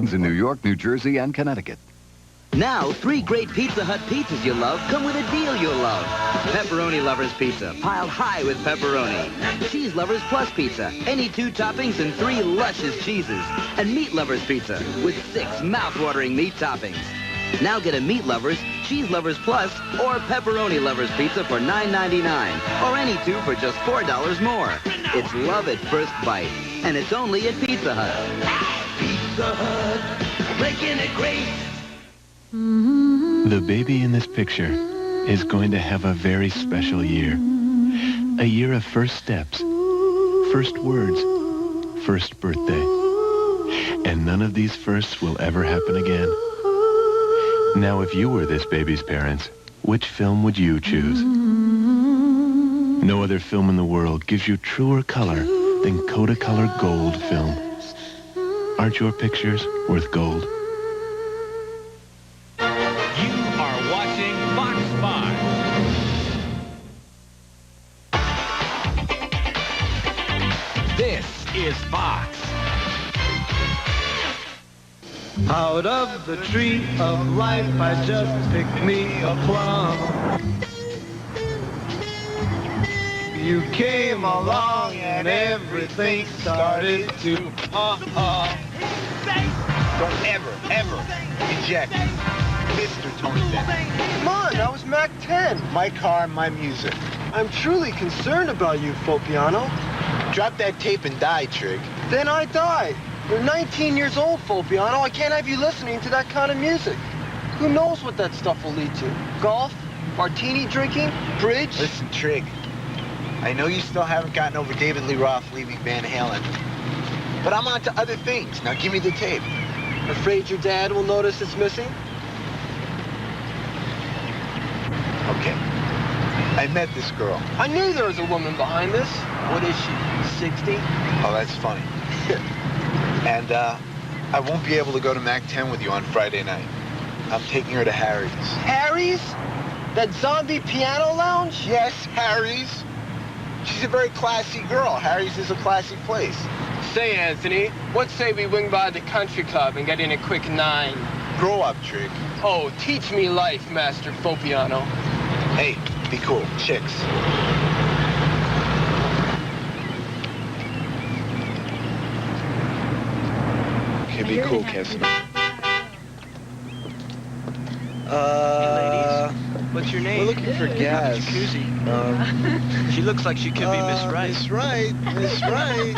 toppings in New York, New Jersey, and Connecticut. Now, 3 great Pizza Hut pizzas you love come with a deal you'll love. Pepperoni Lovers Pizza, piled high with pepperoni. Cheese Lovers Plus Pizza, any 2 toppings and 3 luscious cheeses. And Meat Lovers Pizza, with 6 mouth-watering meat toppings. Now get a Meat Lovers, Cheese Lovers Plus, or Pepperoni Lovers Pizza for $9.99, or any 2 for just $4 more. It's love at first bite, and it's only at Pizza Hut. Pizza Hut, making it great. The baby in this picture is going to have a very special year. A year of first steps, first words, first birthday. And none of these firsts will ever happen again. Now, if you were this baby's parents, which film would you choose? No other film in the world gives you truer color than Kodacolor Gold film. Aren't your pictures worth gold? This is Fox. Out of the tree of life, I just picked me a plum. You came along and everything started to Don't ever reject Mr. Tony Bennett. Come on, that was Mac 10. My car, my music. I'm truly concerned about you, Fopiano. Drop that tape and die, Trig. Then I die. You're 19 years old, Fopiano. I can't have you listening to that kind of music. Who knows what that stuff will lead to? Golf? Martini drinking? Bridge? Listen, Trig. I know you still haven't gotten over David Lee Roth leaving Van Halen. But I'm on to other things. Now give me the tape. Afraid your dad will notice it's missing? Okay. I met this girl. I knew there was a woman behind this. What is she, 60? Oh, that's funny. And, I won't be able to go to Mac 10 with you on Friday night. I'm taking her to Harry's. Harry's? That zombie piano lounge? Yes, Harry's. She's a very classy girl. Harry's is a classy place. Say, Anthony, what say we wing by the country club and get in a quick 9? Grow up, Trig. Oh, teach me life, Master Fopiano. Hey, be cool. Chicks. Okay, be cool, kissing. What's your name? We're looking for gas. She looks like she could be Miss Right. Miss Right. Miss Right.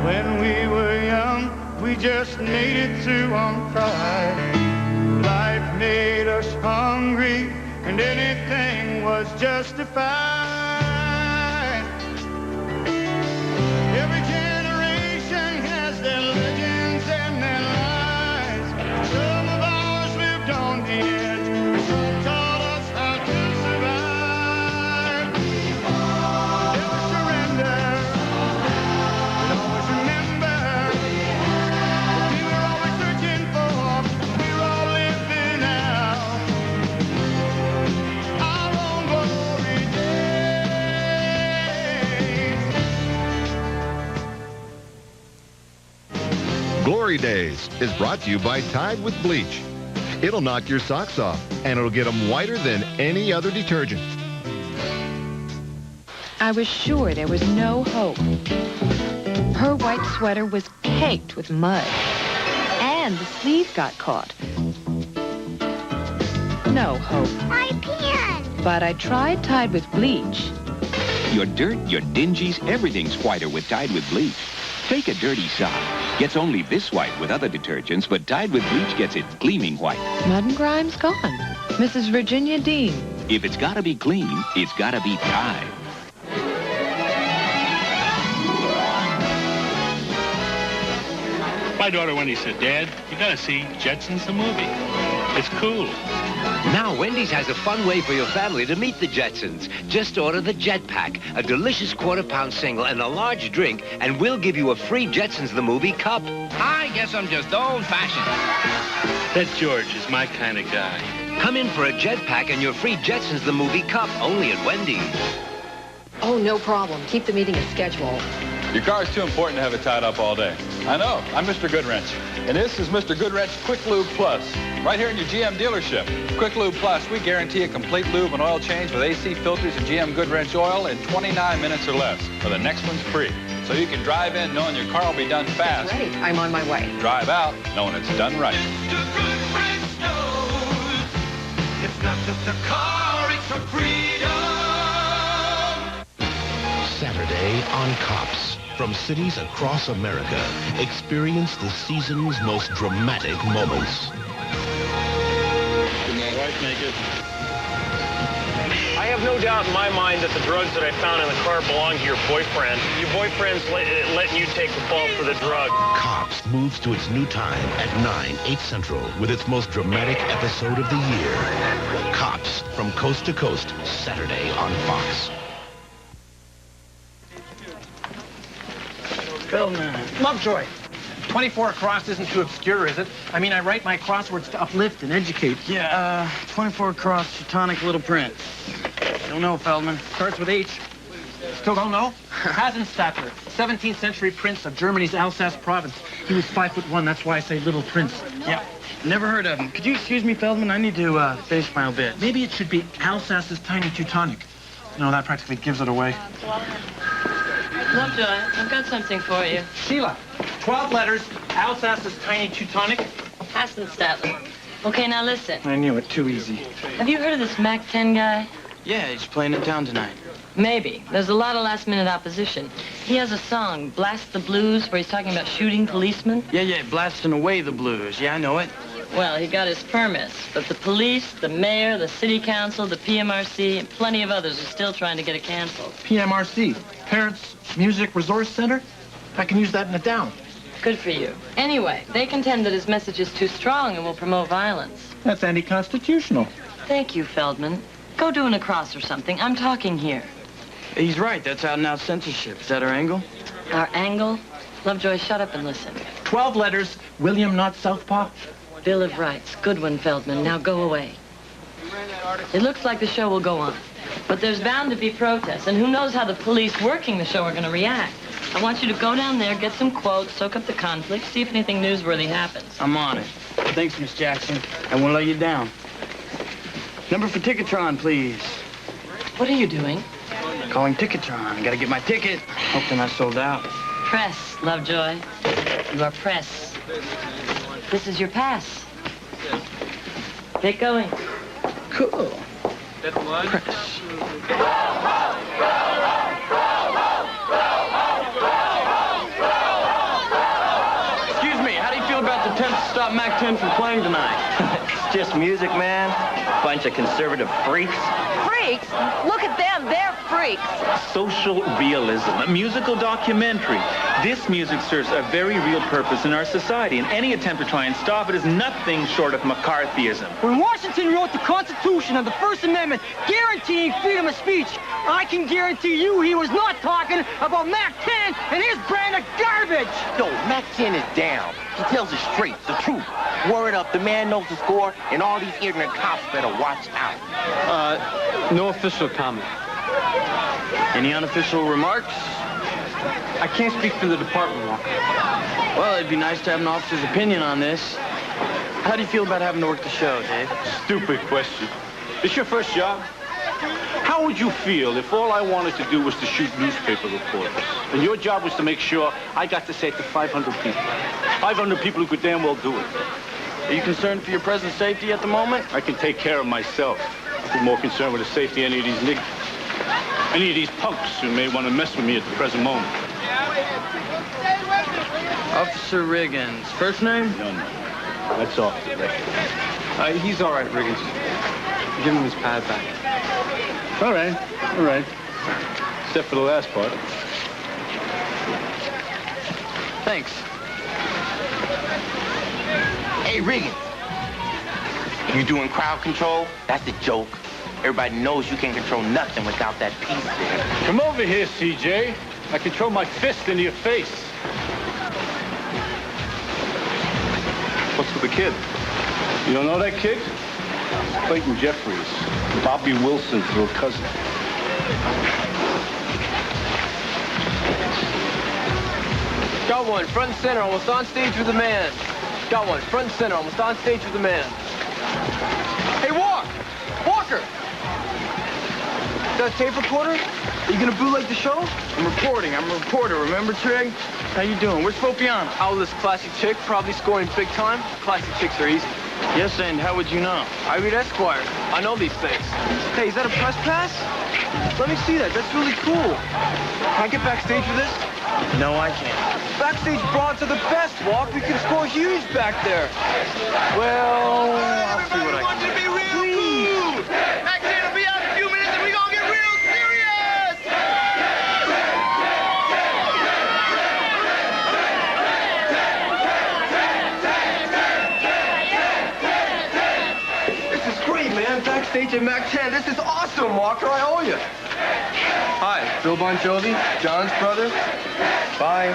When we were young, we just made it through on pride. Life made us hungry, and anything was justified. Every generation has their legends and their lies. Some of ours lived on the edge, some taught us how to survive. Never surrender, and always remember what we were always searching for, we were all living out our own glory days. Glory Days is brought to you by Tide with Bleach. It'll knock your socks off, and it'll get them whiter than any other detergent. I was sure there was no hope. Her white sweater was caked with mud, and the sleeve got caught. No hope. My pen! But I tried Tide with bleach. Your dirt, your dingies, everything's whiter with Tide with Bleach. Take a dirty sock. Gets only this white with other detergents, but Tide with Bleach gets it gleaming white. Mud and grime's gone. Mrs. Virginia Dean. If it's gotta be clean, it's gotta be Tide. My daughter Wendy said, Dad, you gotta see Jetsons the movie. It's cool. Now Wendy's has a fun way for your family to meet the Jetsons. Just order the Jet Pack, a delicious quarter-pound single and a large drink, and we'll give you a free Jetsons the Movie cup. I guess I'm just old-fashioned. That George is my kind of guy. Come in for a Jet Pack and your free Jetsons the Movie cup, only at Wendy's. Oh, no problem. Keep the meeting as scheduled. Your car's too important to have it tied up all day. I know. I'm Mr. Goodwrench. And this is Mr. Goodwrench Quick Lube Plus. Right here in your GM dealership. Quick Lube Plus, we guarantee a complete lube and oil change with AC filters and GM Goodwrench oil in 29 minutes or less. Or the next one's free. So you can drive in knowing your car will be done fast. Great. I'm on my way. Drive out knowing it's done right. Mr. Goodwrench knows it's not just a car, it's a freedom. Saturday on Cops. From cities across America, experience the season's most dramatic moments. Did my wife make it? I have no doubt in my mind that the drugs that I found in the car belong to your boyfriend. Your boyfriend's letting you take the fall for the drug. Cops moves to its new time at 9, 8 Central with its most dramatic episode of the year. Cops from Coast to Coast, Saturday on Fox. Feldman. Lovejoy. 24 across isn't too obscure, is it? I mean, I write my crosswords to uplift and educate. Yeah, 24 across, Teutonic Little Prince. Don't know, Feldman. Starts with H. Still don't know? Hasenstadtler, 17th century prince of Germany's Alsace province. He was 5'1", that's why I say Little Prince. Yeah, never heard of him. Could you excuse me, Feldman? I need to finish my obit. Maybe it should be Alsace's Tiny Teutonic. No, that practically gives it away. Lovejoy, I've got something for you. Sheila, 12 letters, Alsace's Tiny Teutonic. Hasenstadtler. Okay, now listen. I knew it, too easy. Have you heard of this Mac 10 guy? Yeah, he's playing in town tonight. Maybe. There's a lot of last-minute opposition. He has a song, Blast the Blues, where he's talking about shooting policemen. Yeah, blasting away the blues. Yeah, I know it. Well, he got his permits, but the police, the mayor, the city council, the PMRC, and plenty of others are still trying to get it canceled. PMRC, Parents Music Resource Center? I can use that in a down. Good for you. Anyway, they contend that his message is too strong and will promote violence. That's anti-constitutional. Thank you, Feldman. Go do an across or something. I'm talking here. He's right. That's out-and-out censorship. Is that our angle? Our angle? Lovejoy, shut up and listen. 12 letters, William Not Southpaw. Bill of Rights. Good one, Feldman. Now go away. It looks like the show will go on. But there's bound to be protests, and who knows how the police working the show are going to react. I want you to go down there, get some quotes, soak up the conflict, see if anything newsworthy happens. I'm on it. Thanks, Miss Jackson. I won't let you down. Number for Ticketron, please. What are you doing? Calling Ticketron. I gotta get my ticket. Hope they're not sold out. Press, Lovejoy. You are press. This is your pass. Get going. Cool. Press. Excuse me, how do you feel about the attempt to stop Mac 10 from playing tonight? It's just music, man. Bunch of conservative freaks. Freaks? Look at them, they're freaks. Social realism, a musical documentary. This music serves a very real purpose in our society, and any attempt to try and stop it is nothing short of McCarthyism. When Washington wrote the Constitution and the First Amendment guaranteeing freedom of speech, I can guarantee you he was not talking about Mac 10 and his brand of garbage. Yo, Mac 10 is down. He tells it straight, the truth. Word up, the man knows the score, and all these ignorant cops better watch out. No official comment. Any unofficial remarks? I can't speak for the department, Walker. Well, it'd be nice to have an officer's opinion on this. How do you feel about having to work the show, Dave? Stupid question. It's your first job. How would you feel if all I wanted to do was to shoot newspaper reporters, and your job was to make sure I got to say it to 500 people? 500 people who could damn well do it. Are you concerned for your present safety at the moment? I can take care of myself. I'm more concerned with the safety of any of these niggas. Any of these punks who may want to mess with me at the present moment. Officer Riggins. First name? No. That's Officer Riggins. He's all right, Riggins. Give him his pad back. All right. Except for the last part. Thanks. Hey, Riggins. You doing crowd control? That's a joke. Everybody knows you can't control nothing without that piece there. Come over here, CJ. I can throw my fist into your face. What's with the kid? You don't know that kid? Clayton Jeffries, Bobby Wilson's little cousin. Got one, front and center, almost on stage with the man. Got one, front and center, almost on stage with the man. Hey, Walker! That tape recorder? Are you gonna bootleg the show? I'm a reporter, remember, Trig? How you doing? Where's Fopiano? Out with this classic chick, probably scoring big time. Classic chicks are easy. Yes, and how would you know? I read Esquire. I know these things. Hey, is that a press pass? Let me see that. That's really cool. Can I get backstage with this? No, I can't. Backstage broads are the best, Walk. We can score huge back there. Well, I'll see what I can do. Max will be out in a few minutes and we're gonna get real serious! This is great, man. Backstage at Mac 10. This is awesome, Walker. I owe you. Hi, Bill Bon Jovi, John's brother. Bye.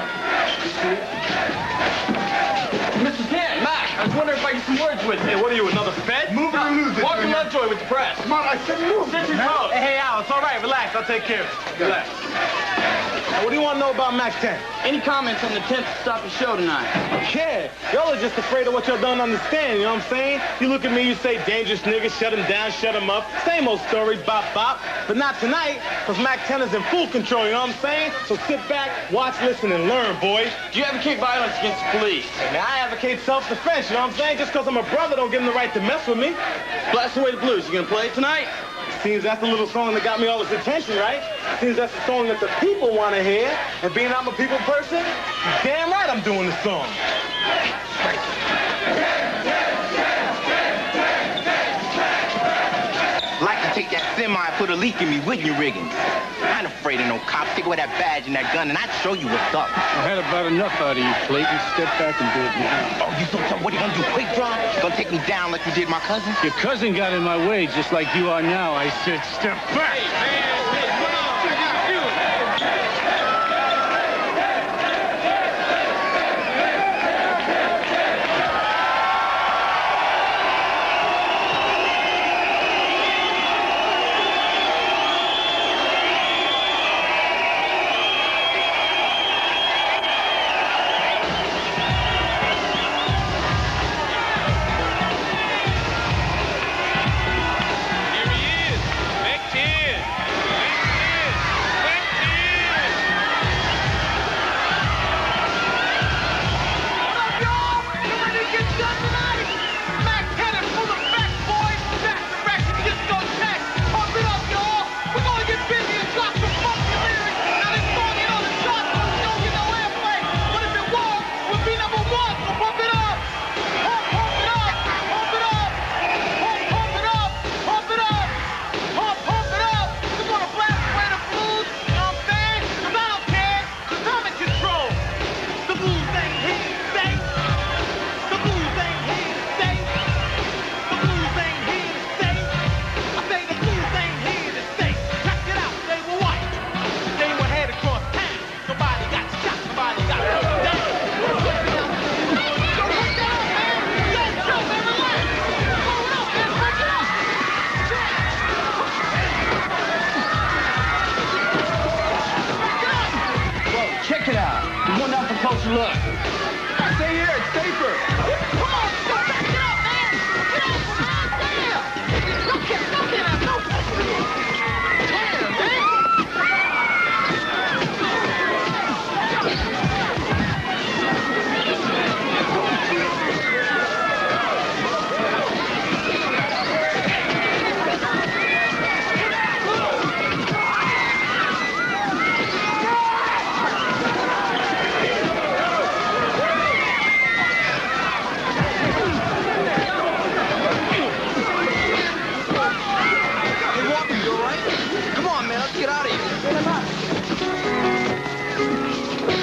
Mr. Tan, Mac, I was wondering if I get some words with you. Hey, what are you, another Fed? Move and remove this. Walker Lovejoy with the press. Come on, I said move. Sit your toes. Hey, Al, it's all right. Relax. I'll take care of it. Relax. What do you want to know about Mac 10? Any comments on the attempt to stop the show tonight? Yeah, y'all are just afraid of what y'all don't understand, you know what I'm saying? You look at me, you say, dangerous nigga, shut him down, shut him up. Same old story, bop, bop. But not tonight, because Mac 10 is in full control, you know what I'm saying? So sit back, watch, listen, and learn, boys. Do you advocate violence against the police? Hey, man, I advocate self-defense, you know what I'm saying? Just because I'm a brother don't give him the right to mess with me. Blast Away the Blues, you gonna play it tonight? Seems that's the little song that got me all this attention, right? Seems that's the song that the people want to hear. And being I'm a people person, damn right I'm doing the song. Like to take that semi and put a leak in me, wouldn't you, Riggins? I ain't afraid of no cops. Take away that badge and that gun, and I'd show you what's up. I had about enough out of you, Clayton. Step back and do it now. Oh, you so tough. What are you gonna do? Quick draw? Gonna take me down like you did my cousin? Your cousin got in my way just like you are now. I said, step back. Look. Stay here, it's safer. Come on, back it up, man. Get off from there. Don't get up. Damn, man.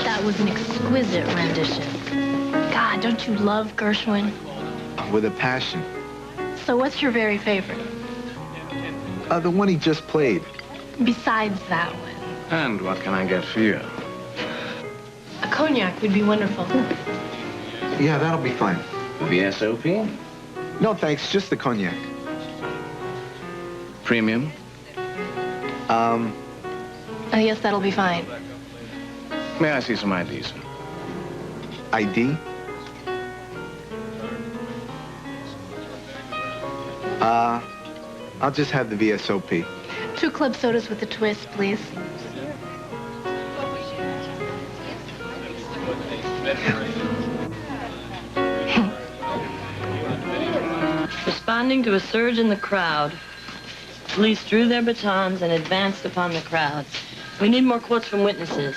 That was an exquisite rendition. God, don't you love Gershwin? With a passion. So what's your very favorite? The one he just played. Besides that one. And what can I get for you? A cognac would be wonderful. Yeah, that'll be fine. VSOP? No, thanks. Just the cognac. Premium? Yes, that'll be fine. May I see some ID, sir? ID? I'll just have the VSOP. 2 club sodas with a twist, please. Responding to a surge in the crowd, police drew their batons and advanced upon the crowd. We need more quotes from witnesses.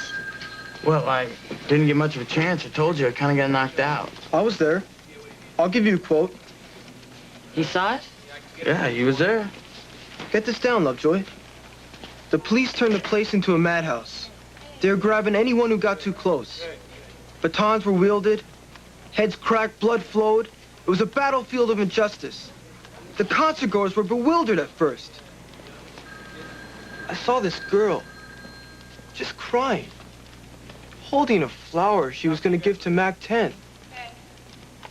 Well, I didn't get much of a chance. I told you I kind of got knocked out. I was there. I'll give you a quote. You saw it? Yeah, he was there. Get this down, Lovejoy. The police turned the place into a madhouse. They were grabbing anyone who got too close. Batons were wielded, heads cracked, blood flowed. It was a battlefield of injustice. The concert goers were bewildered at first. I saw this girl just crying, holding a flower she was going to give to Mac 10.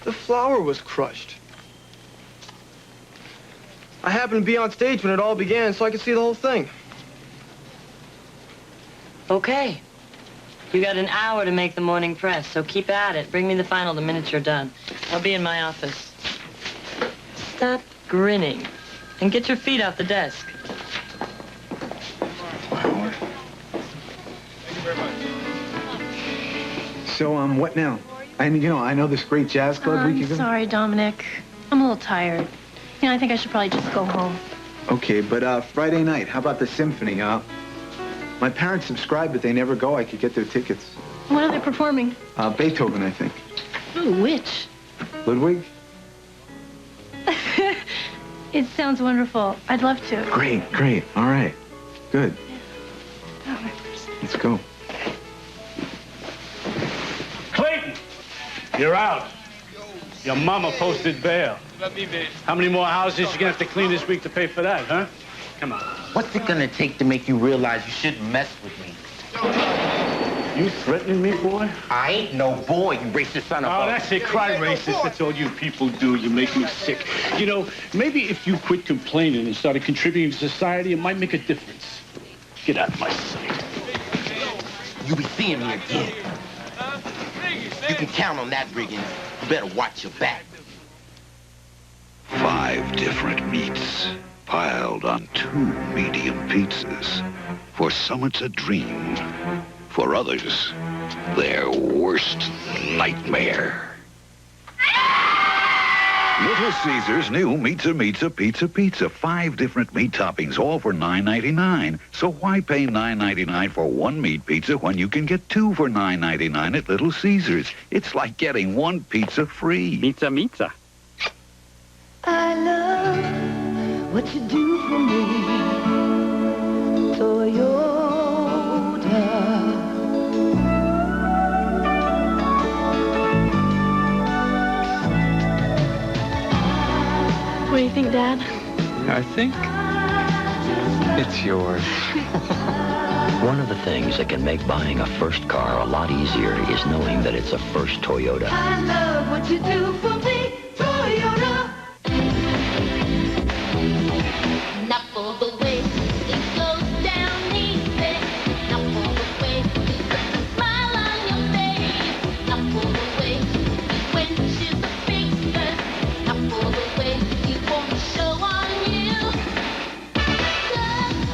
The flower was crushed. I happened to be on stage when it all began, so I could see the whole thing. Okay. You got an hour to make the morning press, so keep at it. Bring me the final the minute you're done. I'll be in my office. Stop grinning and get your feet off the desk. So, what now? I mean, I know this great jazz club we could go. Sorry, Dominic. I'm a little tired. I think I should probably just go home. Okay, but Friday night, how about the symphony, My parents subscribe, but they never go. I could get their tickets. What are they performing? Beethoven, I think. Ooh, which? Ludwig? It sounds wonderful. I'd love to. Great, great. All right. Good. Let's go. Clayton, you're out. Your mama posted bail. How many more houses you gonna have to clean this week to pay for that, huh? Come on. What's it gonna take to make you realize you shouldn't mess with me? You threatening me, boy? I ain't no boy, you racist son of a... Oh, that's it. Cry racist. That's all you people do. You make me sick. Maybe if you quit complaining and started contributing to society, it might make a difference. Get out of my sight. You be seeing me again. You can count on that, Riggins. You better watch your back. 5 different meats piled on 2 medium pizzas. For some, it's a dream. For others, their worst nightmare. Little Caesar's new Pizza. 5 different meat toppings, all for $9.99. So why pay $9.99 for 1 meat pizza when you can get 2 for $9.99 at Little Caesar's? It's like getting 1 pizza free. Pizza. I love what you do for me, Toyota. What do you think, Dad? I think it's yours. One of the things that can make buying a first car a lot easier is knowing that it's a first Toyota. I love what you do for me, Toyota. Not for the way it goes down easy. Not for the way you put a smile on your face. Not for the way you quenches the faces. Not for the way you won't show on you. Just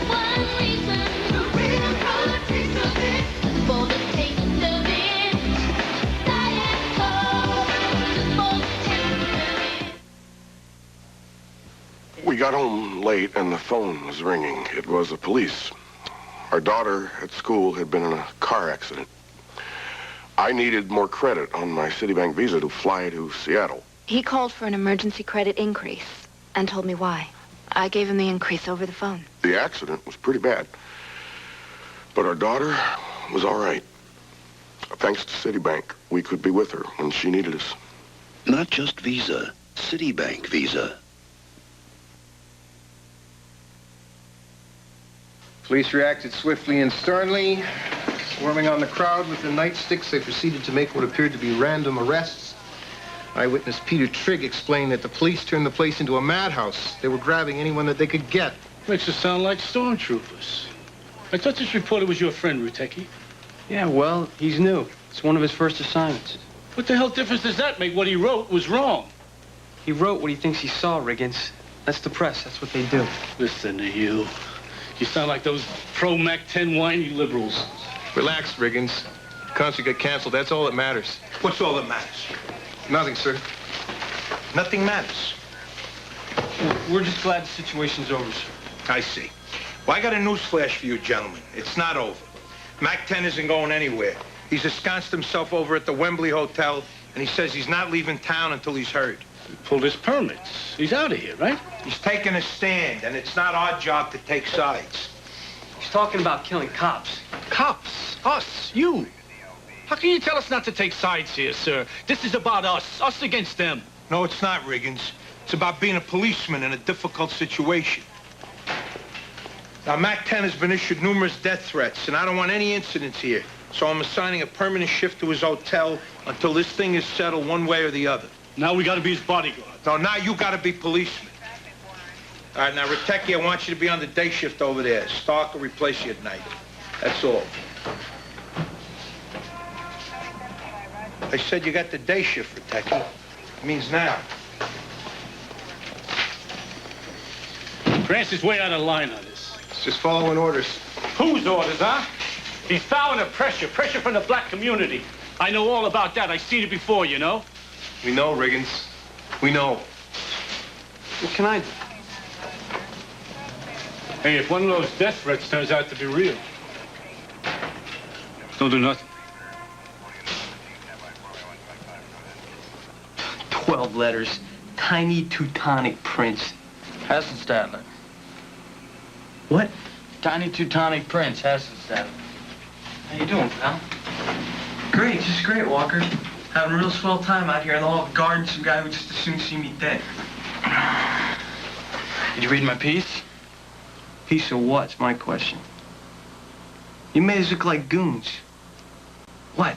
one reason, the real color taste of it. For the taste of it. Diet Coke, just for the taste of it. We got home late and the phone was ringing. It was the police. Our daughter at school had been in a car accident. I needed more credit on my Citibank Visa to fly to Seattle. He called for an emergency credit increase and told me why. I gave him the increase over the phone. The accident was pretty bad. But our daughter was all right. Thanks to Citibank, we could be with her when she needed us. Not just Visa, Citibank Visa. Police reacted swiftly and sternly. Swarming on the crowd with their nightsticks, they proceeded to make what appeared to be random arrests. Eyewitness Peter Trigg explained that the police turned the place into a madhouse. They were grabbing anyone that they could get. Makes us sound like stormtroopers. I thought this reporter was your friend, Rutecki. Yeah, well, he's new. It's one of his first assignments. What the hell difference does that make? What he wrote was wrong. He wrote what he thinks he saw, Riggins. That's the press. That's what they do. Listen to you. You sound like those pro-Mac-10 whiny liberals. Relax, Riggins. The concert got canceled. That's all that matters. What's all that matters? Nothing, sir. Nothing matters. We're just glad the situation's over, sir. I see. Well, I got a news flash for you, gentlemen. It's not over. Mac-10 isn't going anywhere. He's ensconced himself over at the Wembley Hotel, and he says he's not leaving town until he's heard. He pulled his permits. He's out of here, right? He's taking a stand, and it's not our job to take sides. He's talking about killing cops. Cops? Us? You? How can you tell us not to take sides here, sir? This is about us against them. No, it's not, Riggins. It's about being a policeman in a difficult situation. Now, Mac-10 has been issued numerous death threats, and I don't want any incidents here. So I'm assigning a permanent shift to his hotel until this thing is settled one way or the other. Now we gotta be his bodyguard. No, now you gotta be policeman. All right, now, Rutecki, I want you to be on the day shift over there. Stark will replace you at night. That's all. I said you got the day shift, Rutecki. It means now. Grant's is way out of line on this. It's just following orders. Whose orders, huh? He's bowing to pressure from the black community. I know all about that. I've seen it before, you know? We know, Riggins. We know. What can I do? Hey, if one of those death threats turns out to be real, don't do nothing. 12 letters. Tiny Teutonic Prince. Hassenstadler. What? Tiny Teutonic Prince, Hassenstadler. How you doing, pal? Great, just great, Walker. Having a real swell time out here in the Hall of Garden. Some guy who just as soon see me dead. Did you read my piece? Piece of what's my question? You made us look like goons. What?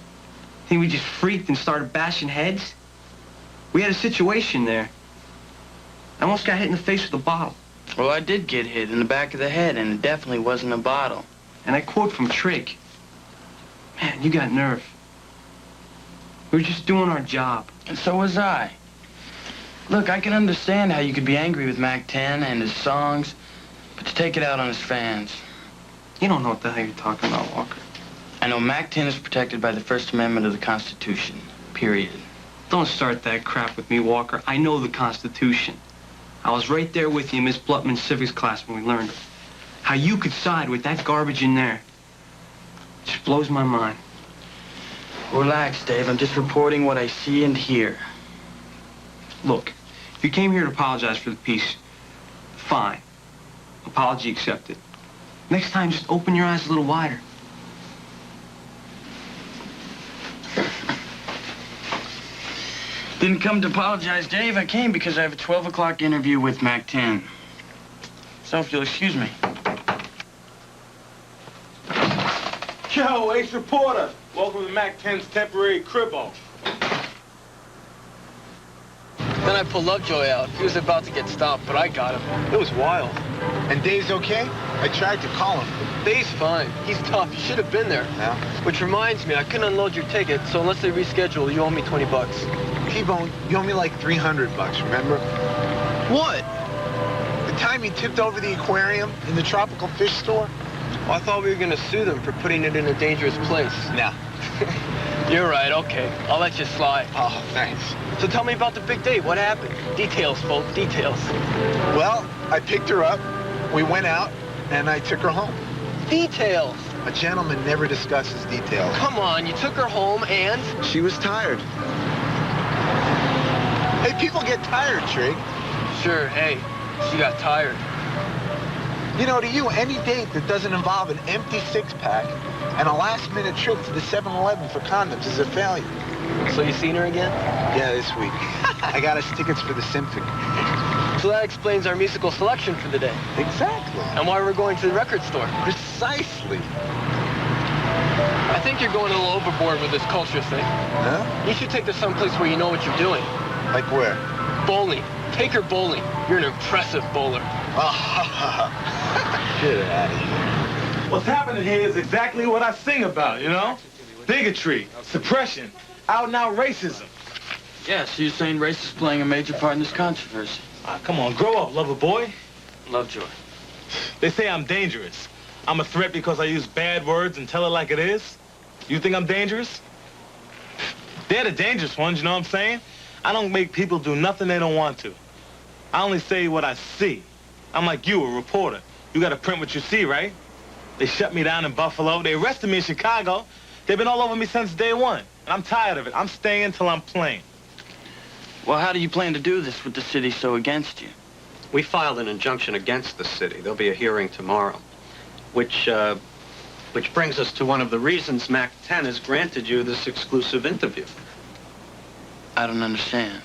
Think we just freaked and started bashing heads? We had a situation there. I almost got hit in the face with a bottle. Well, I did get hit in the back of the head, and it definitely wasn't a bottle. And I quote from Trigg. Man, you got nerve. We were just doing our job. And so was I. Look, I can understand how you could be angry with Mac-10 and his songs, but to take it out on his fans. You don't know what the hell you're talking about, Walker. I know Mac-10 is protected by the First Amendment of the Constitution, period. Don't start that crap with me, Walker. I know the Constitution. I was right there with you in Miss Blutman's civics class when we learned it. How you could side with that garbage in there just blows my mind. Relax, Dave. I'm just reporting what I see and hear. Look, if you came here to apologize for the piece, fine. Apology accepted. Next time, just open your eyes a little wider. Didn't come to apologize, Dave. I came because I have a 12 o'clock interview with Mac-10. So if you'll excuse me. Yo, Ace Reporter. Welcome to Mac-10's temporary cribbo. Then I pulled Lovejoy out. He was about to get stopped, but I got him. It was wild. And Dave's okay? I tried to call him. Dave's fine. He's tough. You should have been there. Yeah. Which reminds me, I couldn't unload your ticket, so unless they reschedule, you owe me 20 bucks. T-Bone, you owe me like $300, remember? What? The time you tipped over the aquarium in the tropical fish store? Well, I thought we were going to sue them for putting it in a dangerous place. Nah. You're right, okay. I'll let you slide. Oh, thanks. So tell me about the big date. What happened? Details, folks, details. Well, I picked her up, we went out, and I took her home. Details? A gentleman never discusses details. Come on, you took her home and? She was tired. Hey, people get tired, Trig. Sure, hey, she got tired. You know, to you, any date that doesn't involve an empty six-pack and a last-minute trip to the 7-Eleven for condoms is a failure. So you seen her again? Yeah, this week. I got us tickets for the symphony. So that explains our musical selection for the day. Exactly. And why we're going to the record store. Precisely. I think you're going a little overboard with this culture thing. Huh? You should take this someplace where you know what you're doing. Like where? Bowling. Take her bowling. You're an impressive bowler. Get out of here. What's happening here is exactly what I sing about, you know? Bigotry, suppression, out-and-out racism. Yeah, so you're saying race is playing a major part in this controversy? Come on, grow up, lover boy. Lovejoy. They say I'm dangerous. I'm a threat because I use bad words and tell it like it is. You think I'm dangerous? They're the dangerous ones, you know what I'm saying? I don't make people do nothing they don't want to. I only say what I see. I'm like you, a reporter. You gotta print what you see, right? They shut me down in Buffalo. They arrested me in Chicago. They've been all over me since day one. And I'm tired of it. I'm staying until I'm playing. Well, how do you plan to do this with the city so against you? We filed an injunction against the city. There'll be a hearing tomorrow, which brings us to one of the reasons Mac 10 has granted you this exclusive interview. I don't understand.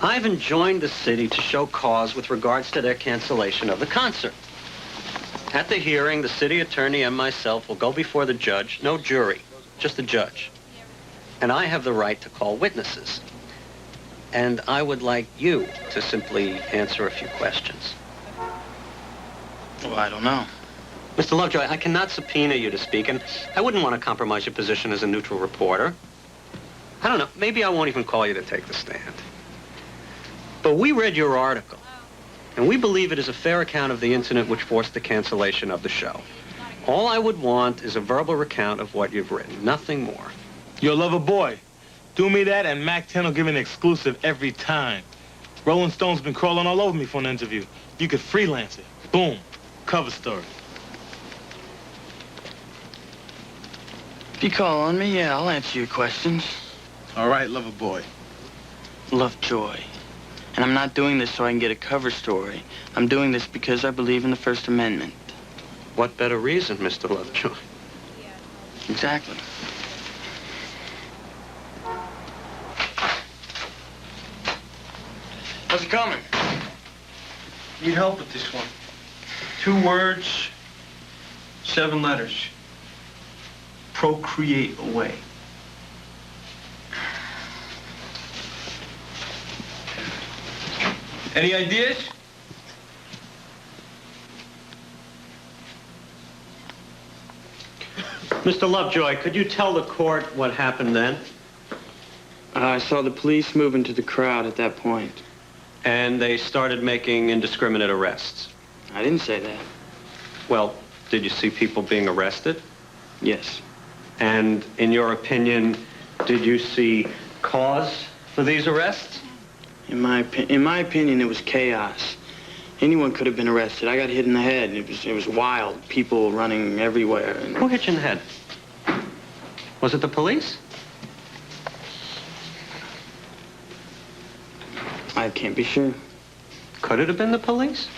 I've enjoined the city to show cause with regards to their cancellation of the concert. At the hearing, the city attorney and myself will go before the judge, no jury, just the judge. And I have the right to call witnesses. And I would like you to simply answer a few questions. Well, I don't know. Mr. Lovejoy, I cannot subpoena you to speak, and I wouldn't want to compromise your position as a neutral reporter. I don't know, maybe I won't even call you to take the stand. But we read your article, and we believe it is a fair account of the incident which forced the cancellation of the show. All I would want is a verbal recount of what you've written, nothing more. Yo, lover boy, do me that and Mac 10 will give an exclusive every time. Rolling Stone's been crawling all over me for an interview. You could freelance it. Boom. Cover story. If you call on me, yeah, I'll answer your questions. All right, lover boy. Lovejoy. And I'm not doing this so I can get a cover story. I'm doing this because I believe in the First Amendment. What better reason, Mr. Lovejoy? Exactly. How's it coming? Need help with this one. 2 words, 7 letters. Procreate away. Any ideas? Mr. Lovejoy, could you tell the court what happened then? I saw the police move into the crowd at that point. And they started making indiscriminate arrests. I didn't say that. Well, did you see people being arrested? Yes. And in your opinion, did you see cause for these arrests? In my opinion, it was chaos. Anyone could have been arrested. I got hit in the head. It was wild. People running everywhere. And... Who hit you in the head? Was it the police? I can't be sure. Could it have been the police?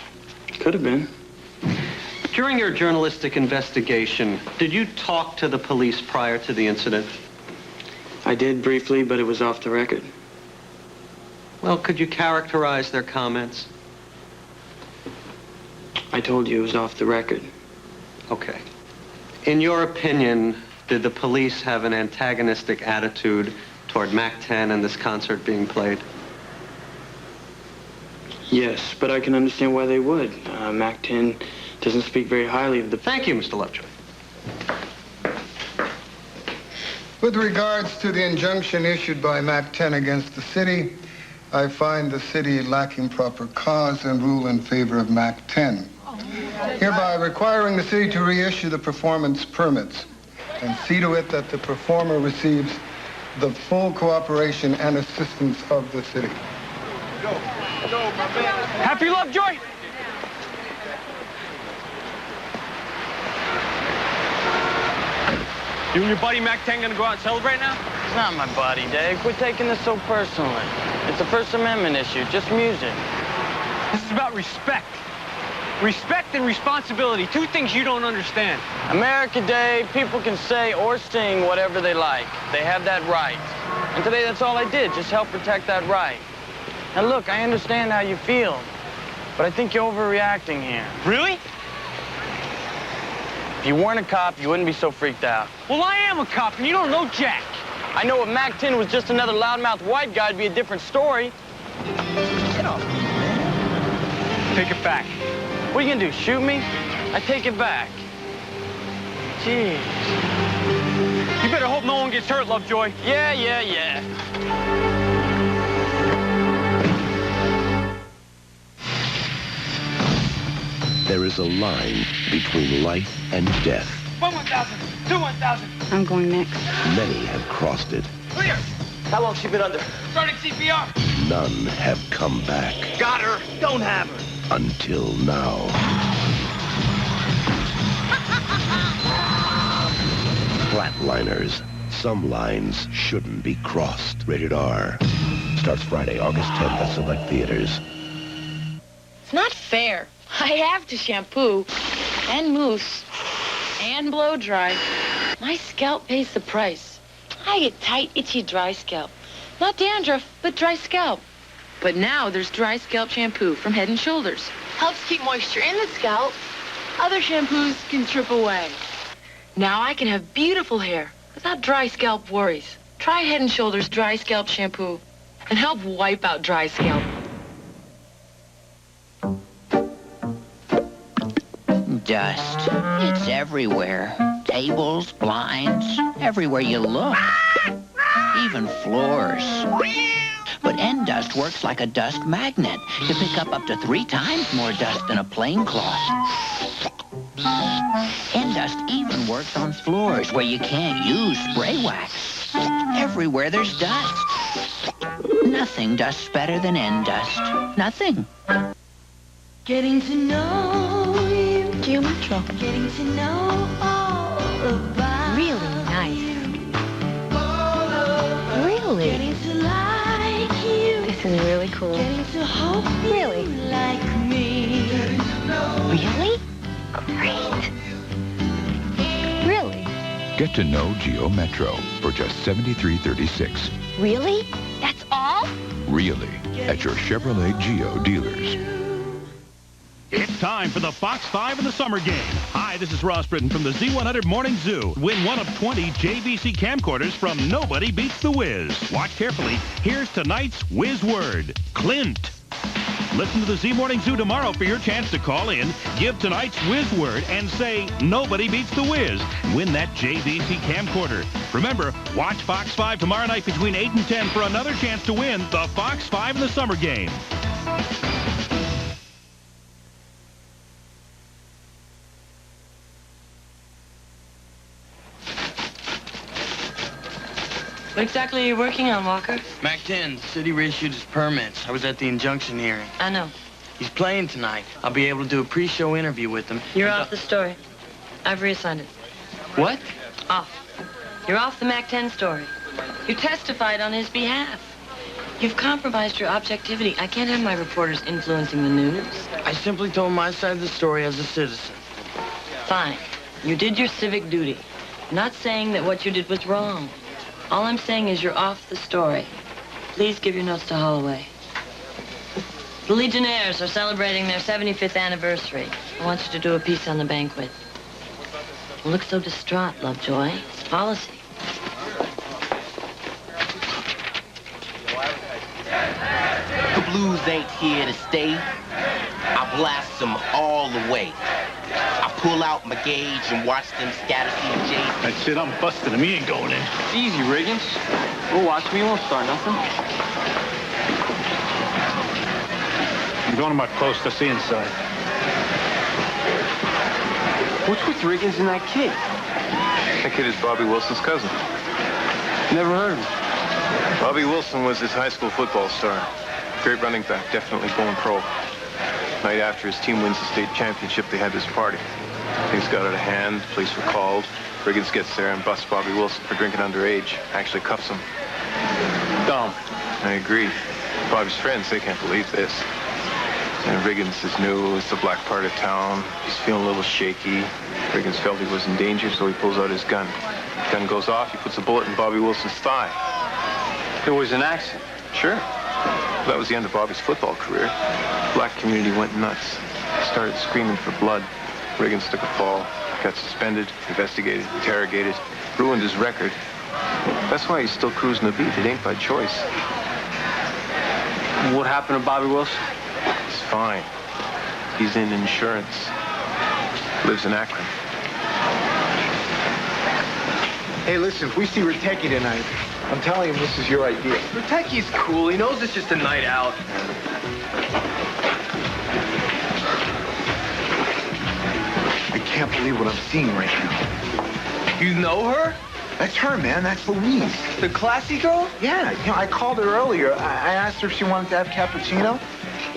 Could have been. During your journalistic investigation, did you talk to the police prior to the incident? I did briefly, but it was off the record. Well, could you characterize their comments? I told you it was off the record. Okay. In your opinion, did the police have an antagonistic attitude toward Mac 10 and this concert being played? Yes, but I can understand why they would. Mac 10 doesn't speak very highly of the... Thank you, Mr. Lovejoy. With regards to the injunction issued by Mac 10 against the city, I find the city lacking proper cause and rule in favor of Mac 10. Hereby requiring the city to reissue the performance permits and see to it that the performer receives the full cooperation and assistance of the city. Happy Lovejoy? You and your buddy Mac 10 gonna go out and celebrate now? It's not my buddy, Dave. Quit taking this so personally. It's a First Amendment issue, just music. This is about respect. Respect and responsibility, 2 things you don't understand. America, Dave, people can say or sing whatever they like. They have that right. And today, that's all I did, just help protect that right. Now, look, I understand how you feel, but I think you're overreacting here. Really? If you weren't a cop, you wouldn't be so freaked out. Well, I am a cop, and you don't know jack. I know if Mac 10 was just another loudmouth white guy, it'd be a different story. Get off me, man. Take it back. What are you gonna do, shoot me? I take it back. Jeez. You better hope no one gets hurt, Lovejoy. Yeah. There is a line between life and death. 1,000, 2,000. I'm going next. Many have crossed it. Clear. How long's she been under? Starting CPR. None have come back. Got her. Don't have her. Until now. Flatliners. Some lines shouldn't be crossed. Rated R. Starts Friday, August 10th at select theaters. It's not fair. I have to shampoo and mousse and blow dry. My scalp pays the price. I get tight, itchy, dry scalp. Not dandruff, but dry scalp. But now there's dry scalp shampoo from Head & Shoulders. Helps keep moisture in the scalp. Other shampoos can strip away. Now I can have beautiful hair without dry scalp worries. Try Head & Shoulders dry scalp shampoo and help wipe out dry scalp. Dust. It's everywhere. Tables, blinds, everywhere you look. Even floors. But N-Dust works like a dust magnet to pick up to 3 times more dust than a plain cloth. N-Dust even works on floors where you can't use spray wax. Everywhere there's dust. Nothing dusts better than N-Dust. Nothing. Getting to know you. Geo Metro. Getting to know all about Really nice. Really? Getting to like you. This is really cool. Getting to hope Really? you like me. Really? Great. Really? Get to know Geo Metro for just $73.36. Really? That's all? Really, at your Chevrolet Geo dealers. It's time for the Fox 5 in the summer game. Hi, this is Ross Britton from the Z100 Morning Zoo. Win one of 20 JVC camcorders from Nobody Beats the Whiz. Watch carefully. Here's tonight's Whiz word, Clint. Listen to the Z Morning Zoo tomorrow for your chance to call in, give tonight's Whiz word, and say, Nobody Beats the Whiz. Win that JVC camcorder. Remember, watch Fox 5 tomorrow night between 8 and 10 for another chance to win the Fox 5 in the summer game. What exactly are you working on, Walker? Mac 10, city reissued his permits. I was at the injunction hearing. I know. He's playing tonight. I'll be able to do a pre-show interview with him. You're off the story. I've reassigned it. What? Off. You're off the Mac 10 story. You testified on his behalf. You've compromised your objectivity. I can't have my reporters influencing the news. I simply told my side of the story as a citizen. Fine. You did your civic duty. I'm not saying that what you did was wrong. All I'm saying is you're off the story. Please give your notes to Holloway. The Legionnaires are celebrating their 75th anniversary. I want you to do a piece on the banquet. Don't look so distraught, Lovejoy. It's policy. The blues ain't here to stay. I blast them all the way. I pull out my gauge and watch them scatter CJs. That's it, I'm busting him. He ain't going in. Easy, Riggins. We'll watch me. You won't start nothing. I'm going to my post. I'll see you inside. What's with Riggins and that kid? That kid is Bobby Wilson's cousin. Never heard of him. Bobby Wilson was his high school football star. Great running back, definitely going pro. Night after his team wins the state championship, they had this party. Things got out of hand, police were called. Riggins gets there and busts Bobby Wilson for drinking underage. Actually cuffs him. Dumb. I agree. Bobby's friends, they can't believe this. And Riggins is new, it's the black part of town. He's feeling a little shaky. Riggins felt he was in danger, so he pulls out his gun. Gun goes off, he puts a bullet in Bobby Wilson's thigh. It was an accident. Sure. That was the end of Bobby's football career. The black community went nuts. Started screaming for blood. Riggins took a fall, got suspended, investigated, interrogated, ruined his record. That's why he's still cruising the beat. It ain't by choice. What happened to Bobby Wilson? He's fine. He's in insurance. Lives in Akron. Hey, listen, if we see Riteki tonight, I'm telling him this is your idea. Riteki's cool. He knows it's just a night out. I can't believe what I'm seeing right now. You know her? That's her, man. That's Louise. The classy girl? Yeah, I called her earlier. I asked her if she wanted to have cappuccino.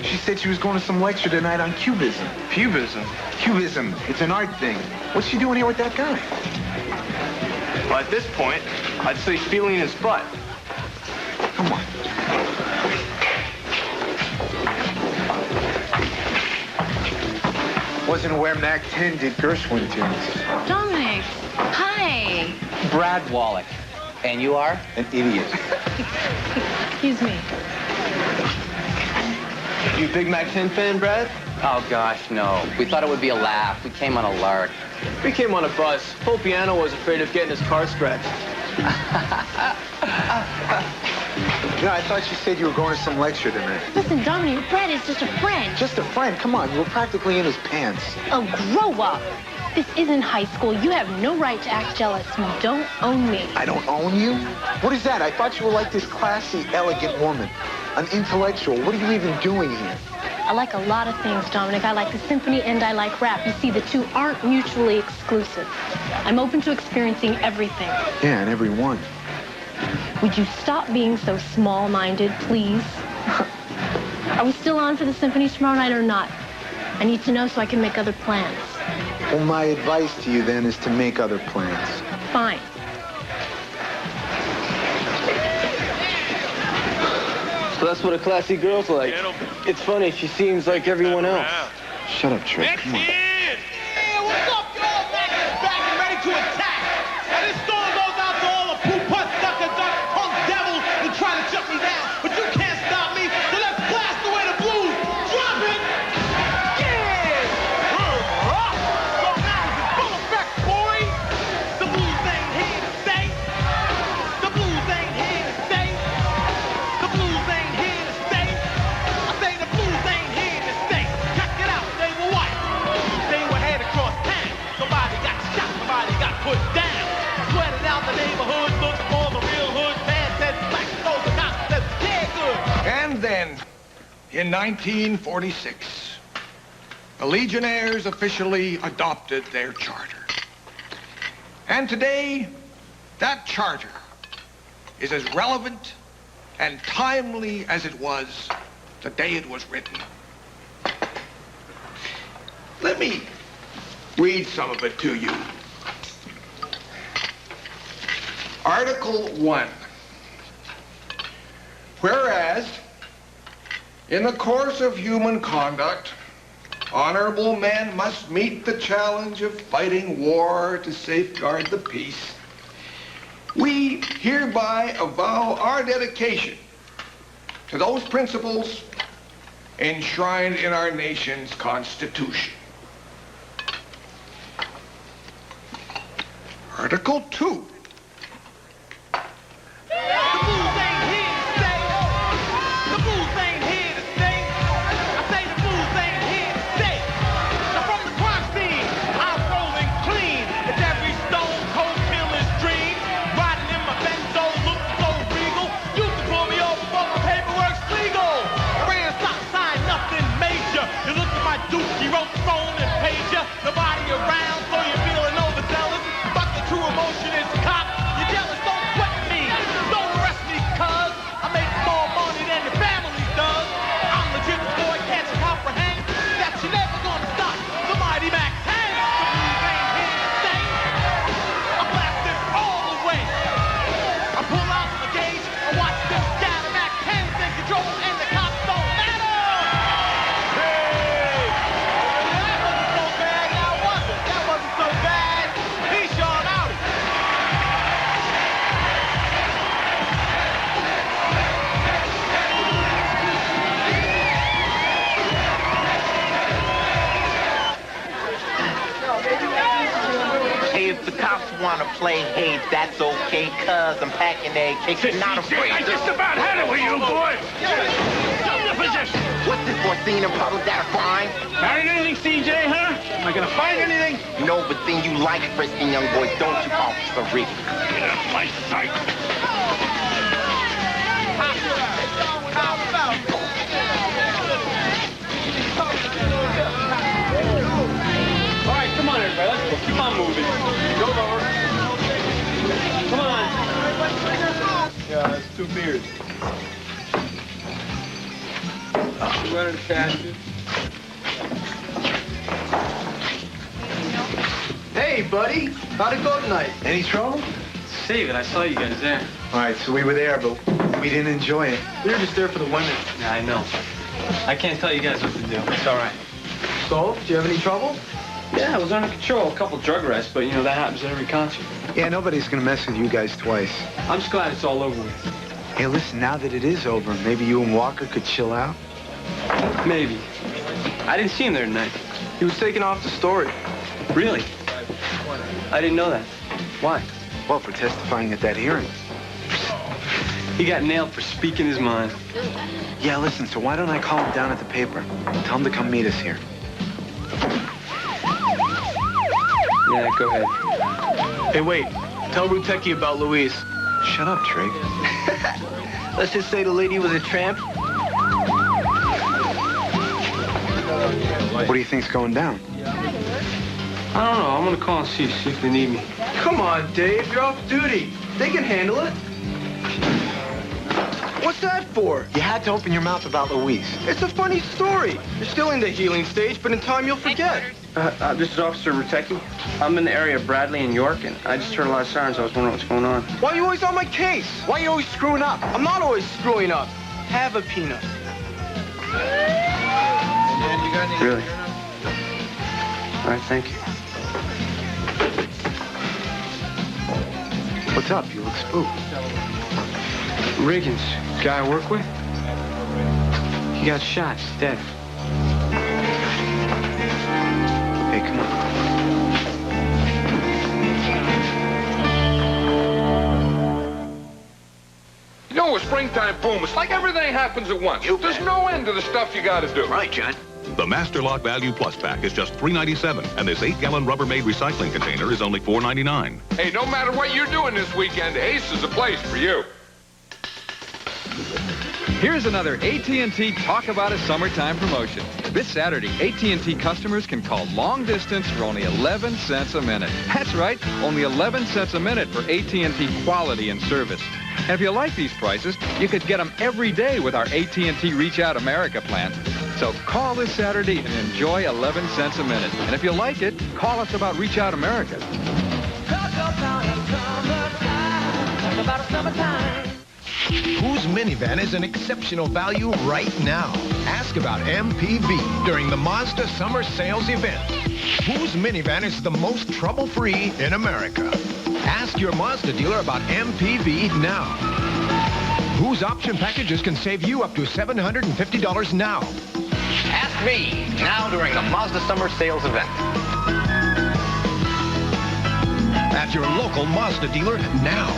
She said she was going to some lecture tonight on cubism. Cubism? Cubism. It's an art thing. What's she doing here with that guy? Well, at this point, I'd say feeling his butt. Come on. Wasn't where Mac 10 did Gershwin tunes. Dominic, hi. Brad Wallach. And you are? An idiot. Excuse me. You a big Mac 10 fan, Brad? Oh, gosh, no. We thought it would be a laugh. We came on a lark. We came on a bus. Poe Piano was afraid of getting his car scratched. Yeah, I thought you said you were going to some lecture tonight. Listen, Dominic, Brad is just a friend. Just a friend? Come on, you were practically in his pants. Oh, grow up. This isn't high school. You have no right to act jealous. You don't own me. I don't own you? What is that? I thought you were like this classy, elegant woman. An intellectual. What are you even doing here? I like a lot of things, Dominic. I like the symphony and I like rap. You see, the two aren't mutually exclusive. I'm open to experiencing everything. Yeah, and every one. Would you stop being so small-minded, please? Are we still on for the symphony tomorrow night or not? I need to know so I can make other plans. Well, my advice to you then is to make other plans. Fine. So that's what a classy girl's like. It's funny, she seems like everyone else. Shut up, Trick. Come on. Hey, what's up, y'all? Mac is back and ready to attack. And this song goes out to all the poop-putt, sucker-duck, punk devils who try to shut me down. But you can't stop me, so let's blast away the blues. Drop it! Yeah! So now it's in full effect, boy. The blues ain't here to stay. The blues ain't here to stay. The blues ain't here to stay. I say the blues ain't here to stay. Check it out, they were white. They were headed across town. Somebody got shot, somebody got put down. Sweating out the neighborhood, looking for the real hood. Man said black stole the cops, that's dead good. And then, in 1946, the Legionnaires officially adopted their charter. And today, that charter is as relevant and timely as it was the day it was written. Let me read some of it to you. Article 1. Whereas, in the course of human conduct, honorable men must meet the challenge of fighting war to safeguard the peace, we hereby avow our dedication to those principles enshrined in our nation's Constitution. Article 2. Nobody around, so you're feeling overzealous. But the true emotion is play, hey, that's okay, cuz I'm packing that cake. Not afraid. I just about had it with you, boy. Come to position. What's this for, seeing in public? That a crime? Find anything, CJ, huh? Am I gonna find anything? No, but then you like frisking young boys, don't you, Officer Rick? Get out of my sight. All right, come on, everybody. Let's go. Keep on moving. Go lower. Come on. Yeah, that's 2 beers. 200 cashes. Hey, buddy. How'd it go tonight? Any trouble? Save it. I saw you guys there. All right, so we were there, but we didn't enjoy it. We were just there for the women. Yeah, I know. I can't tell you guys what to do. It's all right. So, did you have any trouble? Yeah, it was under control. A couple drug arrests, but, you know, that happens at every concert. Yeah, nobody's gonna mess with you guys twice. I'm just glad it's all over with. Hey, listen, now that it is over, maybe you and Walker could chill out? Maybe. I didn't see him there tonight. He was taken off the story. Really? I didn't know that. Why? Well, for testifying at that hearing. He got nailed for speaking his mind. Yeah, listen, so why don't I call him down at the paper? Tell him to come meet us here. Yeah, go ahead. Hey, wait. Tell Rutecki about Louise. Shut up, Trig. Let's just say the lady was a tramp. What do you think's going down? I don't know. I'm going to call and see if they need me. Come on, Dave. You're off duty. They can handle it. What's that for? You had to open your mouth about Louise. It's a funny story. You're still in the healing stage, but in time you'll forget. This is Officer Rutecki. I'm in the area of Bradley and York, and I just heard a lot of sirens. I was wondering what's going on. Why are you always on my case? Why are you always screwing up? I'm not always screwing up. Have a peanut. Really? All right, thank you. What's up? You look spooked. Riggins, guy I work with, he got shot. He's dead. Hey, come on. You know, with springtime boom, it's like everything happens at once. There's no end to the stuff you gotta do. Right, John. The Master Lock Value Plus Pack is just $3.97, and this 8-gallon Rubbermaid recycling container is only $4.99. Hey, no matter what you're doing this weekend, Ace is the place for you. Here's another AT&T Talk About a Summertime promotion. This Saturday, AT&T customers can call long distance for only 11 cents a minute. That's right, only 11 cents a minute for AT&T quality and service. And if you like these prices, you could get them every day with our AT&T Reach Out America plan. So call this Saturday and enjoy 11 cents a minute. And if you like it, call us about Reach Out America. Whose minivan is an exceptional value right now? Ask about MPV during the Mazda Summer Sales event. Whose minivan is the most trouble-free in America? Ask your Mazda dealer about MPV now. Whose option packages can save you up to $750 now? Ask me now during the Mazda Summer Sales event. At your local Mazda dealer now.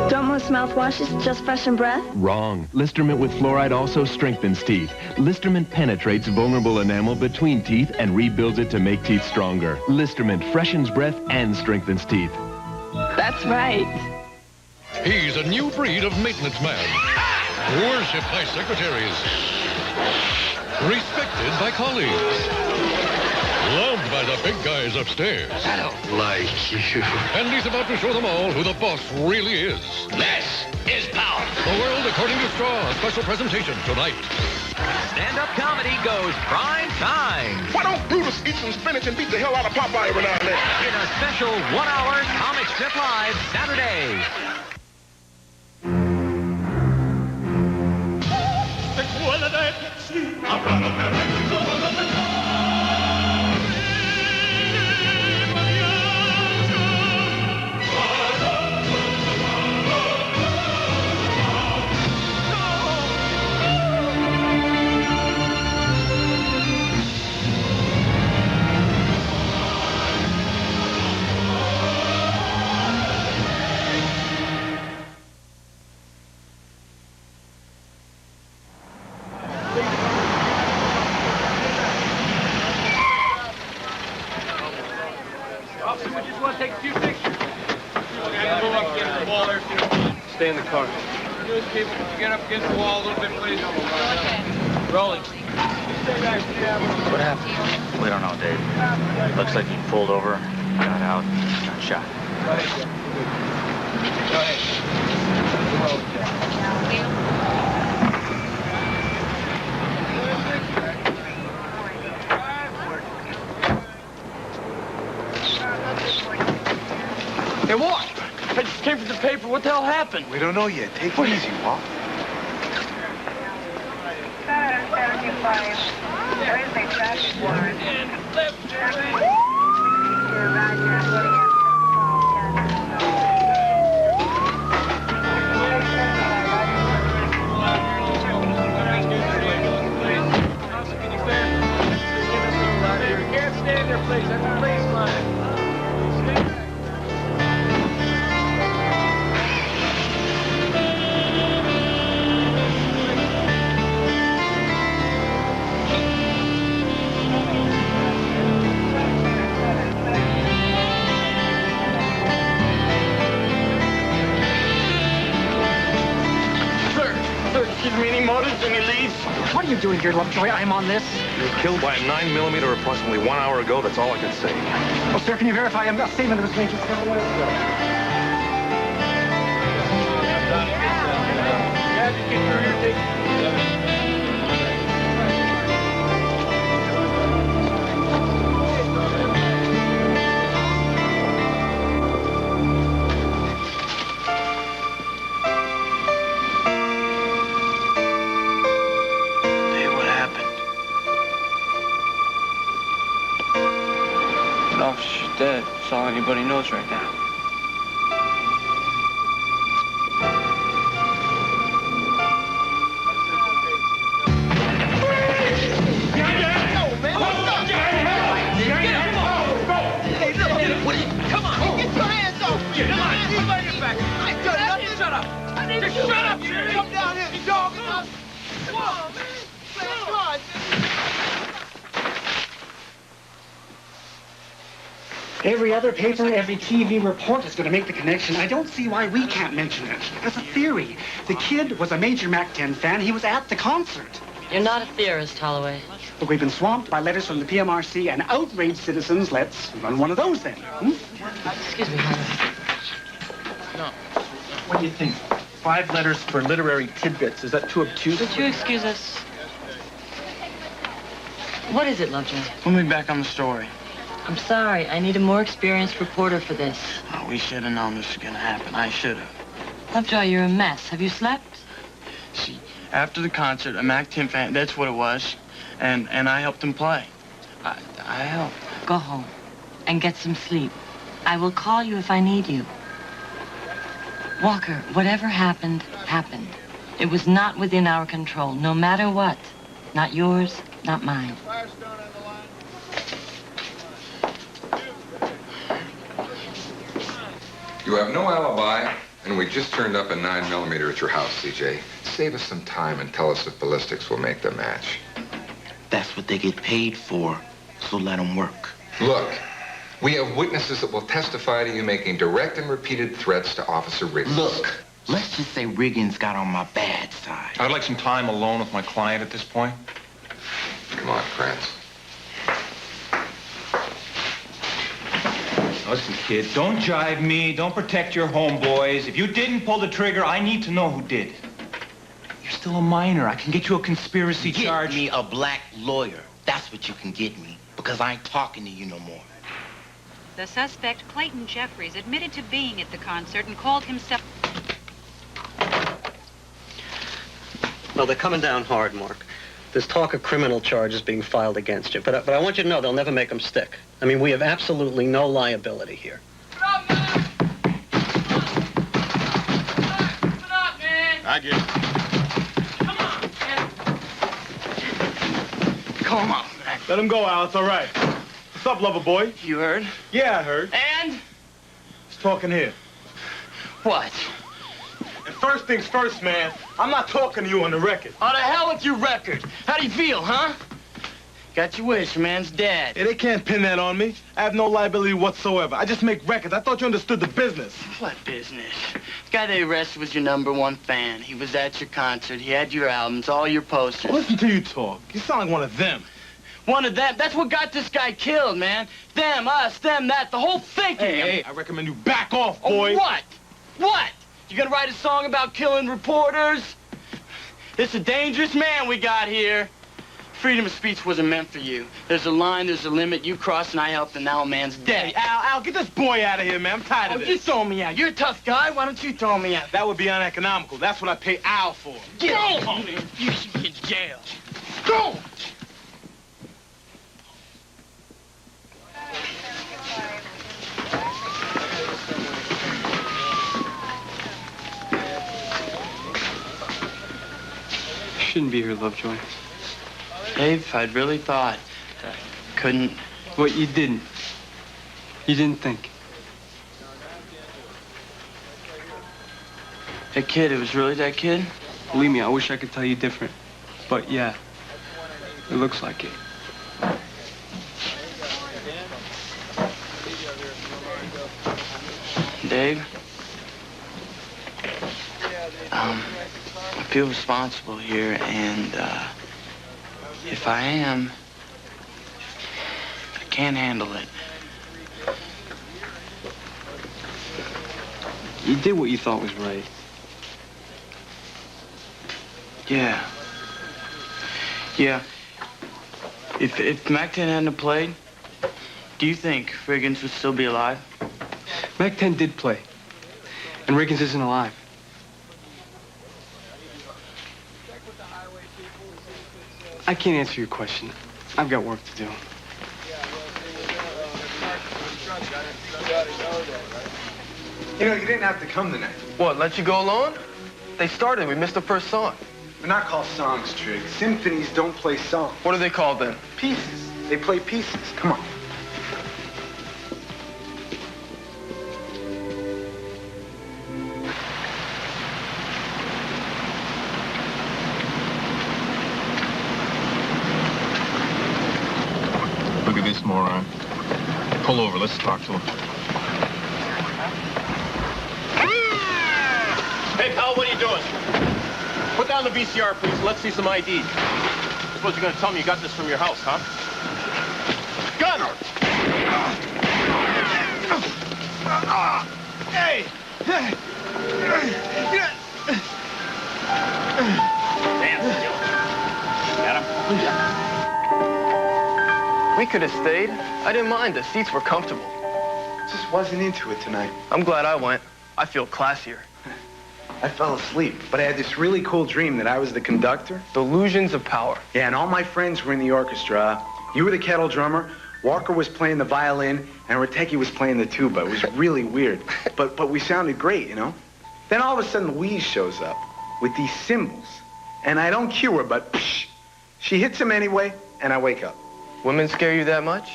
Don't most mouthwashes just freshen breath? Wrong. Listermint with fluoride also strengthens teeth. Listermint penetrates vulnerable enamel between teeth and rebuilds it to make teeth stronger. Listermint freshens breath and strengthens teeth. That's right. He's a new breed of maintenance man. Worshipped by secretaries. Respected by colleagues. Loved by the big guys upstairs. I don't like you. And he's about to show them all who the boss really is. This is power. The World According to Straw, special presentation tonight. Stand-up comedy goes prime time. Why don't Brutus eat some spinach and beat the hell out of Popeye every now and then? In a special 1-hour Comic Strip Live Saturday. car. People, get up against the wall a little bit, please. Rolling. What happened? We don't know, Dave. Looks like he pulled over, got out, got shot. Go ahead. Hey, what? I just came from the paper. What the hell happened? We don't know yet. Take it easy, Walt. Can't stand there, please. That's the police line. Excuse me, any motives, any leads? What are you doing here, Lovejoy? I'm on this. You were killed by a 9mm approximately 1 hour ago. That's all I can say. Oh, sir, can you verify I'm not statement of his major? No, she's dead. That's all anybody knows right now. Come on! Get your hands off! Come on! You lay your back! I ain't done nothing! Shut up! Just shut up! Come down here, dog! Come on, man! Come on! Every other paper, every TV report is going to make the connection. I don't see why we can't mention it. That's a theory. The kid was a major Mac-10 fan. He was at the concert. You're not a theorist, Holloway. But we've been swamped by letters from the PMRC and outraged citizens. Let's run one of those then. Excuse me, Holloway. No. What do you think? 5 letters for literary tidbits. Is that too obtuse? Would you excuse us? What is it, Lovejoy? Put me back on the story. I'm sorry. I need a more experienced reporter for this. Oh, we should have known this was going to happen. I should have. Lovejoy, you're a mess. Have you slept? See, after the concert, a Mac-10 fan, that's what it was. And I helped him play. I helped. Go home and get some sleep. I will call you if I need you. Walker, whatever happened, happened. It was not within our control, no matter what. Not yours, not mine. You have no alibi, and we just turned up a 9mm at your house, CJ. Save us some time and tell us if ballistics will make the match. That's what they get paid for, so let them work. Look, we have witnesses that will testify to you making direct and repeated threats to Officer Riggins. Look, let's just say Riggins got on my bad side. I'd like some time alone with my client at this point. Come on, Krantz. Listen, kid, don't jive me. Don't protect your homeboys. If you didn't pull the trigger, I need to know who did. You're still a minor. I can get you a conspiracy charge. Get me a black lawyer. That's what you can get me, because I ain't talking to you no more. The suspect, Clayton Jeffries, admitted to being at the concert and called himself... Well, they're coming down hard, Mark. There's talk of criminal charges being filed against you, but I want you to know they'll never make them stick. I mean, we have absolutely no liability here. I get it. Come on. Let him go, Al. It's all right. What's up, lover boy? You heard? Yeah, I heard. And? He's talking here. What? And first things first, man, I'm not talking to you on the record. Oh, the hell with your record. How do you feel, huh? Got your wish, man's dead. Yeah, they can't pin that on me. I have no liability whatsoever. I just make records. I thought you understood the business. What business? The guy they arrested was your #1 fan. He was at your concert. He had your albums, all your posters. Listen to you talk. You sound like one of them. One of them? That's what got this guy killed, man. Them, us, them, that, the whole thinking. Hey, I recommend you back off, boy. Oh, what? What? You gonna write a song about killing reporters? It's a dangerous man we got here. Freedom of speech wasn't meant for you. There's a line, there's a limit. You crossed and I helped, and now a man's dead. Hey, Al, get this boy out of here, man. I'm tired of this. You throw me out. You're a tough guy. Why don't you throw me out? That would be uneconomical. That's what I pay Al for. Get out. You should be in jail. Go! You shouldn't be here, Lovejoy. Dave, I'd really thought that I couldn't... What you didn't. You didn't think. That kid, it was really that kid? Believe me, I wish I could tell you different. But yeah, it looks like it. Dave, I feel responsible here, and if I am, I can't handle it. You did what you thought was right. Yeah. Yeah. If Mac 10 hadn't played, do you think Riggins would still be alive? Mac 10 did play, and Riggins isn't alive. I can't answer your question. I've got work to do. You know, you didn't have to come tonight. What, let you go alone? They started. We missed the first song. They're not called songs, Trig. Symphonies don't play songs. What are they called then? Pieces. They play pieces. Come on. Look at this moron. Pull over. Let's talk to him. Hey, pal, what are you doing? Put down the VCR, please. Let's see some ID. I suppose you're going to tell me you got this from your house, huh? Gun! Hey! We could have stayed. I didn't mind. The seats were comfortable. Just wasn't into it tonight. I'm glad I went. I feel classier. I fell asleep, but I had this really cool dream that I was the conductor. Delusions of power. Yeah, and all my friends were in the orchestra. You were the kettle drummer, Walker was playing the violin, and Rateki was playing the tuba. It was really weird, but we sounded great, you know? Then all of a sudden Louise shows up with these cymbals, and I don't cue her, but psh, she hits him anyway, and I wake up. Women scare you that much?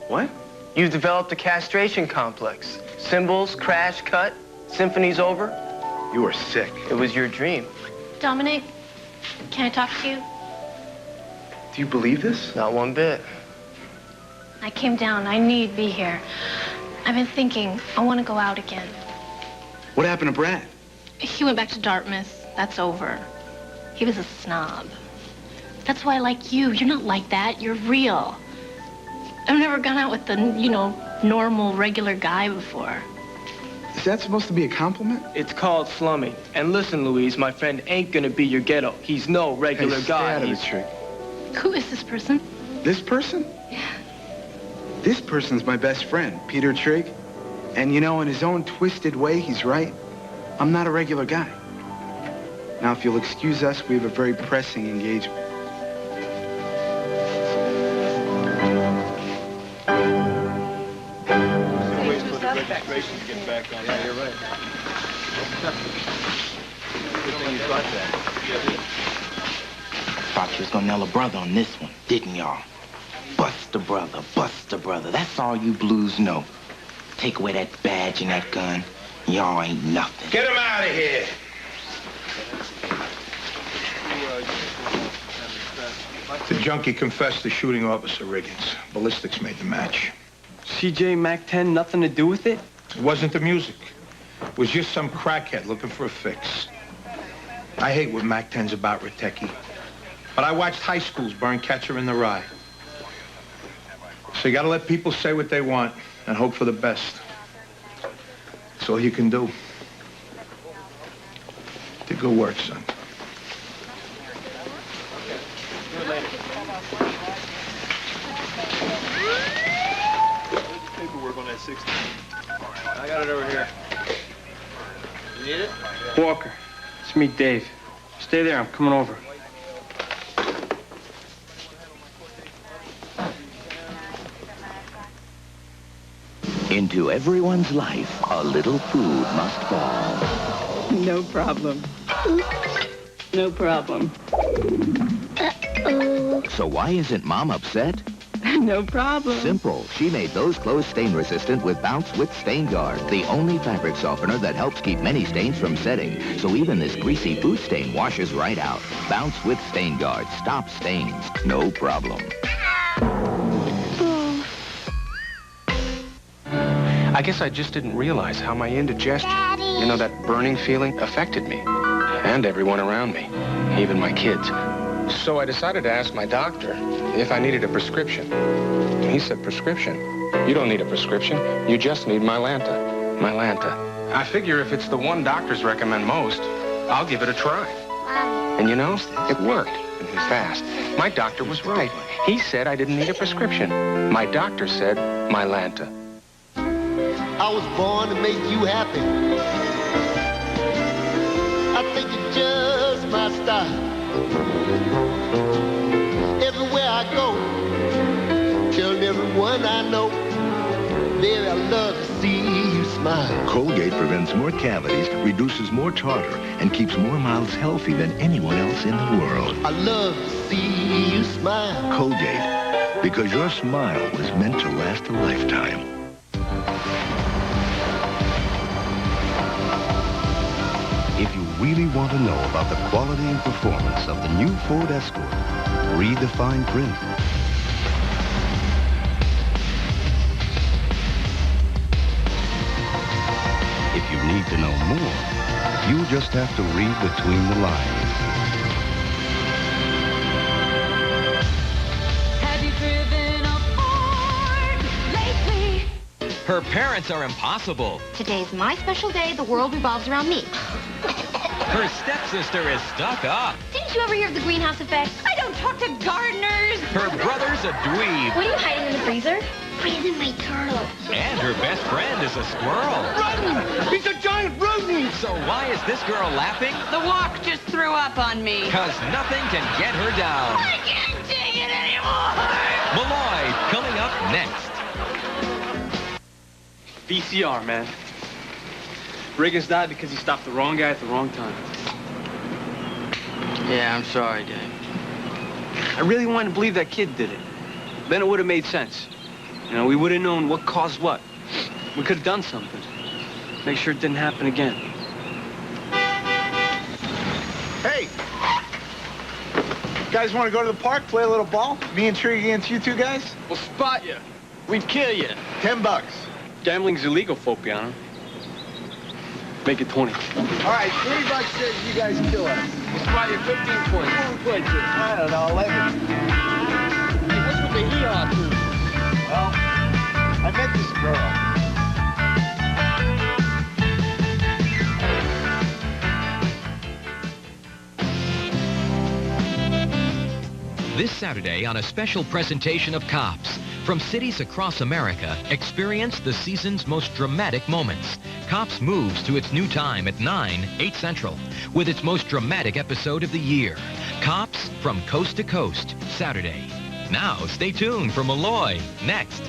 What? You've developed a castration complex. Cymbals, crash, cut, symphony's over. You were sick. It was your dream. Dominic, can I talk to you? Do you believe this? Not one bit. I came down. I need to be here. I've been thinking. I want to go out again. What happened to Brad? He went back to Dartmouth. That's over. He was a snob. That's why I like you. You're not like that. You're real. I've never gone out with the, normal, regular guy before. Is that supposed to be a compliment? It's called slumming. And listen, Louise, my friend ain't gonna be your ghetto. He's no regular Hey, stay guy. out of the trick. Who is this person? This person? Yeah. This person's my best friend, Peter Trigg. And in his own twisted way, he's right. I'm not a regular guy. Now, if you'll excuse us, we have a very pressing engagement. Registration to get back on. Yeah, you're right. Good thing you got that. Thought you was gonna nail a brother on this one, didn't y'all? Bust the brother. That's all you blues know. Take away that badge and that gun, y'all ain't nothing. Get him out of here. The junkie confessed to shooting Officer Riggins. Ballistics made the match. CJ Mac 10, nothing to do with it? It wasn't the music. was just some crackhead looking for a fix. I hate what Mac 10's about, Ritecki. But I watched high schools burn Catcher in the Rye. So you gotta let people say what they want and hope for the best. That's all you can do. Did good work, son. Paperwork on that 60. I got it over here. You need it? Walker, it's me, Dave. Stay there, I'm coming over. Into everyone's life, a little food must fall. No problem. No problem. So why isn't Mom upset? No problem. Simple. She made those clothes stain resistant with Bounce with Stain Guard, the only fabric softener that helps keep many stains from setting. So even this greasy food stain washes right out. Bounce with Stain Guard. Stop stains. No problem. I guess I just didn't realize how my indigestion, you know, that burning feeling, affected me. And everyone around me, even my kids. So I decided to ask my doctor if I needed a prescription. He said, prescription? You don't need a prescription. You just need Mylanta. Mylanta. I figure if it's the one doctors recommend most, I'll give it a try. And you know, it worked. And fast. My doctor was right. He said I didn't need a prescription. My doctor said Mylanta. I was born to make you happy. I think it's just my style. Everywhere I go, telling everyone I know, baby, I love to see you smile. Colgate prevents more cavities, reduces more tartar, and keeps more mouths healthy than anyone else in the world. I love to see you smile. Colgate, because your smile was meant to last a lifetime. If you really want to know about the quality and performance of the new Ford Escort, read the fine print. If you need to know more, you just have to read between the lines. Have you driven a Ford lately? Her parents are impossible. Today's my special day. The world revolves around me. Her stepsister is stuck up. Didn't you ever hear of the greenhouse effect? I don't talk to gardeners. Her brother's a dweeb. What are you hiding in the freezer? Freezing my turtle. And her best friend is a squirrel. Rodent! He's a giant rodent! So why is this girl laughing? The walk just threw up on me. Because nothing can get her down. I can't take it anymore! Malloy, coming up next. VCR, man. Riggins died because he stopped the wrong guy at the wrong time. Yeah, I'm sorry, Dave. I really wanted to believe that kid did it. Then it would have made sense. You know, we would have known what caused what. We could have done something. Make sure it didn't happen again. Hey! Guys want to go to the park, play a little ball? Me and Trigger against you two guys? We'll spot you. We'd kill you. $10. Gambling's illegal, Fopiano. Make it 20. All right, $3 says you guys kill us. We'll spot you 15 points. What we played to? I don't know, 11. Hey, what's with the hee-haw tune? Well, I met this girl. This Saturday on a special presentation of Cops. From cities across America, experience the season's most dramatic moments. Cops moves to its new time at 9, 8 Central, with its most dramatic episode of the year. Cops from Coast to Coast, Saturday. Now, stay tuned for Malloy, next.